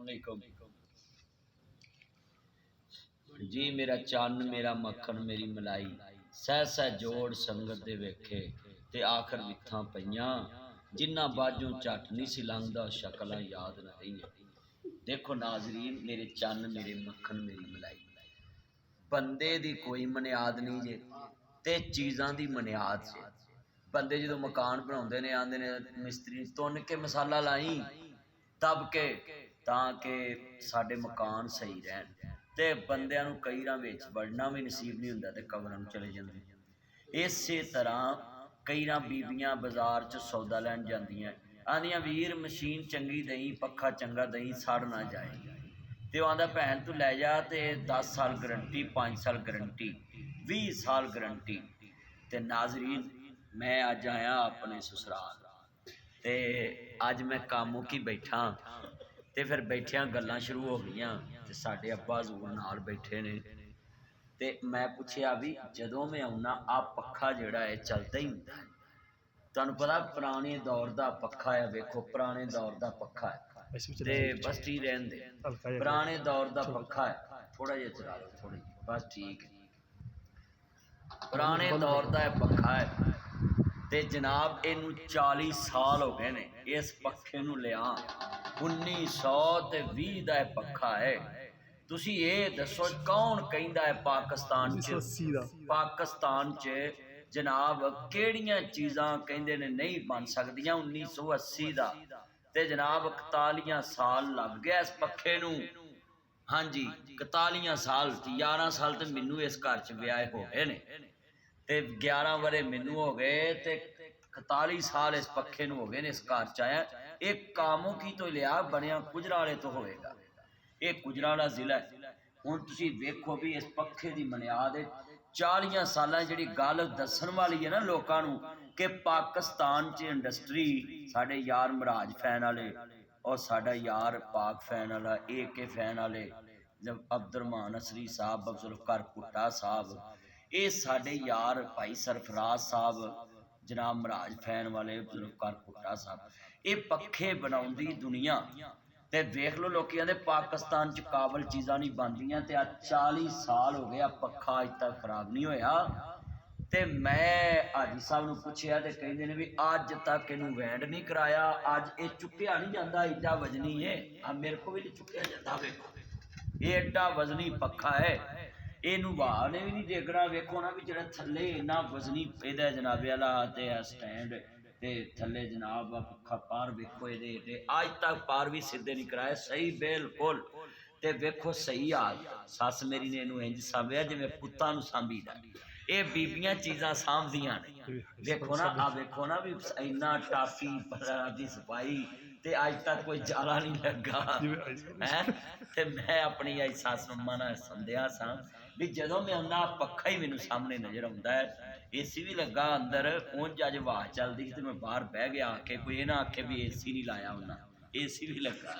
अलैकुम जी। मेरा चन्न मेरा मक्खन मेरी मलाई, सह सह जोड़ संगत दे वेखे ते आखर विथां पईयां, जिन्ना बाजों झट नहीं सी लंघदा शक्लां याद न रहीआं। देखो नाज़रीन, मेरे चन्न मेरे मक्खन मेरी मलाई, बंदे दी कोई मनियाद नहीं जे ते चीज़ां दी मनियाद जे। बंदे जो मकान बनाउंदे ने आंदे ने मिस्त्री तुन के मसाला लाई दब के ताकि साडे मकान सही रहन, ते बंदियां नूं कई रां विच वड़ना भी नसीब नहीं हुंदा ते कबरां नूं चले जांदे। इसे तरह कई रां बीबियां बाजार च सौदा लैण जांदियां, आंदियां वीर मशीन चंगी दई पक्खा चंगा दई सड़ ना जाए। तो आंदा भैन तू लै जा, तो 10 साल गरंटी 5 साल गरंटी 20 साल गरंटी। तो नाज़रीन, मैं अज आया अपने ससुराल, तो अज मैं काम मुकी बैठा, तो फिर बैठिया गल्लां शुरू हो गई। तो साडे अब्बा हजूर नाल बैठे ने, तो मैं पूछया भी जदों मैं आउना आ पक्खा जिहड़ा है चलदा ही हुंदा है। तुहानूं पता पुराने दौर का पक्खा है, वेखो पुराने दौर का पक्खा है, ते बस ठीक रहन दे। पुराने दौर का पक्खा है, थोड़ा जिहा चला लो, थोड़ी बस ठीक है। पुराने दौर का पक्खा है, ते जनाब इनू 40 साल हो गए ने इस पक्खे नूं लिया। 1920 का पक्खा है। तुसी ये दसो कौन कहिंदा है पाकिस्तान च जनाब केड़ियां चीज़ां कहिंदे ने नहीं बन सकदियां 1980 का, ते जनाब 41 साल लग गया इस पक्खे नूं। हाँ जी 41 साल, 11 साल तो मैनू इस घर च ब्याह हो गए ने, ते 11 वरे मैनू हो गए, ते 41 साल इस पक्खे नूं हो गए ने इस घर च आया। एक कामों की तो लिया बनिया गुजराले तो होएगा, ये गुजराला जिला है। हुण तुसीं वेखो भी इस पक्खे की मनियाद 40 साल जिहड़ी गल दस्सण वाली है ना लोकां नूं कि पाकिस्तान च इंडस्ट्री साडे यार मराज फैन वाले और साडा यार पाक फैन वाला AK फैन वाले जब अब्दुलरहमान असरी साहब जुल्फकार भुट्टा साहब, ये साडे यार भाई सरफराज साहब जनाब मराज फैन वाले जुल्फकार भुट्टा साहब, ये पक्खे बनाउंदी दुनिया। ते वेख लो लोग कहते पाकिस्तान च काबल चीज़ां नहीं बनदियां, ते 40 साल हो गया पक्खा अज तक खराब नहीं होया। ते मैं हाजी साहब नूं पुछया ते कहिंदे ने भी अज तक इनू वैंड नहीं कराया, अज ये चुक्या नहीं जाता, एडा वजनी है। मेरे को भी नहीं चुक्या जाता, वेखो ये एडा वजनी पक्खा है, इनू वाह ने भी नहीं देखना। वेखो ना भी जो थले इन्ना वजनी इहदा जनाबे वाला ते स्टैंड, ते थले जनाब पक्खा पार वेखो ये अज तक पार भी सीधे नहीं कराए सही बिल्कुल। ते वेखो सही हाल सस मेरी ने इनू इंज सांभिया जिवें पुत्तां नूं सांभीदा। ये बीबियां चीज़ां सांभदियां ने, वेखो ना आ वेखो ना भी इन्ना टाफी दी सफाई, ते अज तक कोई जाला नहीं लगा है। ते मैं अपनी अज सस मम्मा नाल संध्या सा भी जदों मैं आउंदा पक्खा ही मैनू सामने नज़र आउंदा है। AC भी लगा अंदर, उंज अज हवा चलदी ते मैं बाहर बह गया आके कोई ना आखे भी AC नहीं लाया उन्हां, AC भी लगा।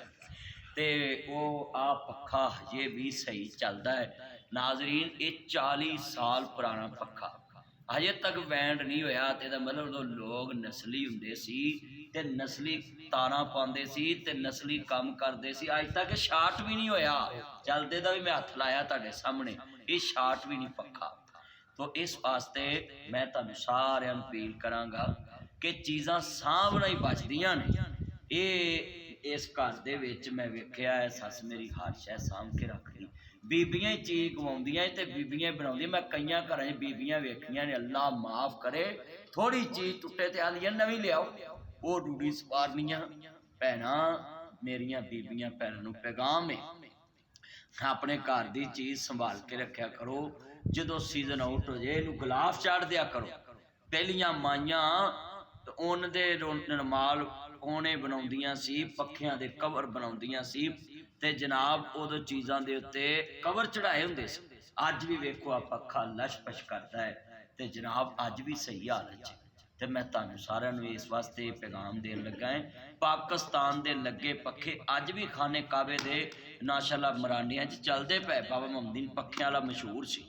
ते वो आ पक्खा हजे भी सही चलदा है। नाजरीन ये 40 साल पुराना पक्खा हजे तक बैंड नहीं होया, ते दा मतलब उदों लोग नस्ली हुंदे सी ते नस्ली तारां पाउंदे सी ते नस्ली काम करदे सी। अज तक शार्ट भी नहीं होया, चलदे दा भी मैं हत्थ लाया तुहाडे सामने, ये शार्ट भी नहीं पक्खा। तो इस वास्ते मैं तुहानूं सारिआं नूं अपील करांगा कि चीज़ां सामभना ही बचदियां ने। ये इस घर दे विच मैं वेखिआ है सस मेरी हर शै सामभ के रखदी, बीबियां ही चीज़ गवाउंदियां ते बीबियां ही बनाउंदियां। मैं कई घर च बीबियां वेखियां ने, अल्लाह माफ़ करे थोड़ी चीज़ टुटे ते आंदियां नवीं लिआओ, वो रूड़ी सवारनियां। भैणां मेरियां बीबियां भैणां नूं पैगाम है अपने घर की चीज़ संभाल के रखा करो, जो सीजन आउट हो जाए इनू गिलाफ चाढ़ दिया करो। पहलियां माइयां उन दे नरमाल कोने बनाउंदियां सी, पक्खियां दे कवर बनाउंदियां सी, ते जनाब उदों चीज़ां दे उत्ते कवर चढ़ाए हुंदे सी। अज भी वेखो आ पक्खा लश-पश करदा है, ते जनाब अज भी सही हालत च। ते मैं तुहानूं सारिआं नूं इस वास्ते पैगाम देन लगा है, पाकिस्तान दे लगे पक्खे अज भी खाने काबे दे माशाअल्लाह मरानियां च चलदे पे। बाबा मोहम्मदीन पक्खे वाला मशहूर सी।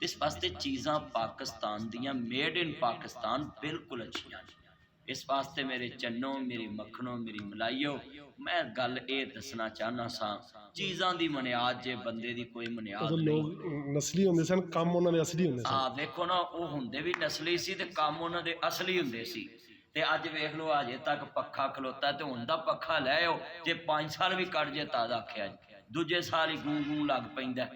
इस वास्ते चीज़ां पाकिस्तान दियां मेड इन पाकिस्तान बिल्कुल अच्छियां ने। इस वास्ते मेरे चन्नो, मेरी मक्खनो, मेरी मलाइयो, मैं गल ये दसना चाहना सा, चीज़ां दी मनियाद जे बंदे दी कोई मनियाद नहीं। लोग नस्ली हुंदे सन, काम उन्हां दे असली हुंदे सन। देखो ना, वो हुंदे भी नस्ली सी ते काम उन्हां दे असली हुंदे सी। ते अज वेख लो, अजे तक पक्खा खलोता ते हुण दा पक्खा लै आओ, जे 5 साल भी कट जे तां आख्या जी, दूजे साल ही गूं गूं लग पैंदा।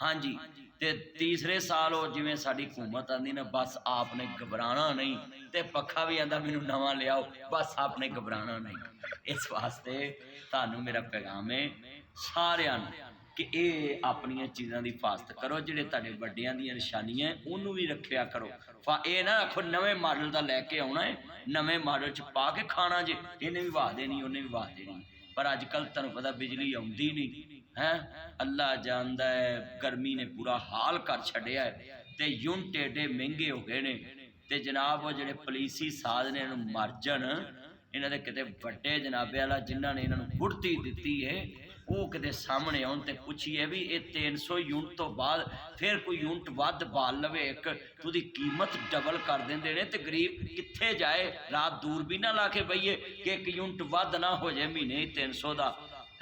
हाँ जी, ते तीसरे साल वो जिवें साडी हुकूमत आंदी ना, बस आपने घबराना नहीं, ते पक्खा भी आंदा मैनू नवां लियाओ, बस आपने घबराना नहीं। इस वास्ते तुहानू मेरा पैगाम है सारिआं नूं कि ये अपनियां चीज़ां दी हिफाजत करो, जिहड़े तुहाडे वड्डियां दियां निशानियां उन्नू भी रखिया करो। ये ना आखो नवे मॉडल का लैके आउणा है, नवे मॉडल च पा के खाना जे, इन्हें भी वाह देनी, उन्हें भी वाह देनी। पर अजकल तुहानू पता बिजली आउंदी नहीं है, अल्लाह जानदा है, गर्मी ने बुरा हाल कर छड्डिया है, ते यूनिट एडे महंगे हो गए ने, ते जनाब वो जिहड़े पुलिसी साध ने इन्हूं मर जाण, इन्हां दे किते वड्डे जनाबे वाला जिन्हां ने इन्हां नूं गुड़ती दित्ती है, वो किते सामने आउण ते पुछिए भी ये 300 यूनिट तो बाद फिर कोई यूनिट वध बाल लवे एक, तो उहदी कीमत डबल कर देंदे ने, ते गरीब कित्थे जाए, रात दूर भी ना ला के बईए कि एक यूनिट वध ना हो जाए महीने 300 का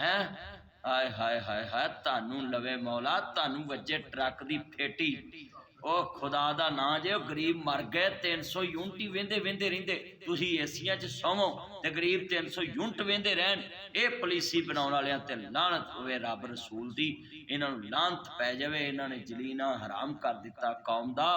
है। हाय हाय हाय हाय, तानू लवे मौला, तानू वजे ट्रक दी फेटी, ओ खुदा दा नां जे, गरीब मर गए 300 यूनिट ही वेंदे वेंदे रहिंदे, तुसीं एसियां च सोवो ते गरीब 300 यूनिट वेंदे रहन। ये पॉलिसी बनाउण वालियां ते लानत होवे रब रसूल दी, इन्हां नूं लानत पै जावे, इन्हां ने जलीना हराम कर दिता कौम दा।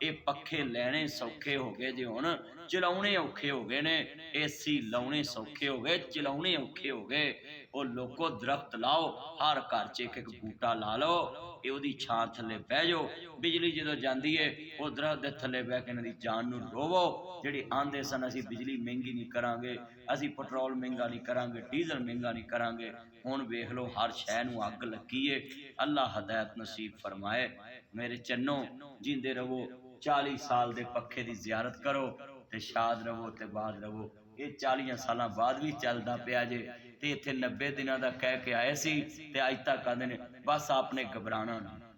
ये पखे लैणे सौखे हो गए जे, हुण चलाउणे औखे हो गए ने, एसी लाउणे सौखे हो गए, चलाउणे औखे हो गए। ओ लोको दरख्त लाओ, हर घर च एक एक बूटा ला लो, ਉਹਦੀ ਛਾਂ ਥੱਲੇ ਬਹਿ ਜਾਓ, ਬਿਜਲੀ ਜਦੋਂ ਜਾਂਦੀ ਏ ਉਹ ਦਰਖਤ ਦੇ ਥੱਲੇ ਬਹਿ ਕੇ ਇਹਨਾਂ ਦੀ ਜਾਨ ਨੂੰ ਰੋਵੋ। ਜਿਹੜੇ ਆਂਦੇ ਸਨ ਅਸੀਂ ਬਿਜਲੀ ਮਹਿੰਗੀ ਨਹੀਂ ਕਰਾਂਗੇ, ਅਸੀਂ ਪੈਟਰੋਲ ਮਹਿੰਗਾ ਨਹੀਂ ਕਰਾਂਗੇ, ਡੀਜ਼ਲ ਮਹਿੰਗਾ ਨਹੀਂ ਕਰਾਂਗੇ, ਹੁਣ ਵੇਖ ਲਓ ਹਰ ਸ਼ੈ ਨੂੰ ਅੱਗ ਲੱਗੀ ਏ। ਅੱਲਾ ਹਦਾਇਤ ਨਸੀਬ ਫਰਮਾਏ। ਮੇਰੇ ਚੰਨੋ ਜਿੰਦੇ ਰਹੋ, 40 ਸਾਲ ਦੇ ਪੱਖੇ ਦੀ ਜ਼ਿਆਰਤ ਕਰੋ ਤੇ ਸ਼ਾਦ ਰਹੋ ਤੇ ਬਾਦ ਰਹੋ। ਇਹ 40 ਸਾਲਾਂ ਬਾਅਦ ਵੀ ਚੱਲਦਾ ਪਿਆ ਜੇ, ਤੇ ਇੱਥੇ 90 ਦਿਨਾਂ ਦਾ ਕਹਿ ਕੇ ਆਏ ਸੀ ਤੇ ਅੱਜ ਤੱਕ ਕਹਿੰਦੇ ਨੇ ਬਸ ਆਪਨੇ ਘਬਰਾਣਾ ਨਹੀਂ।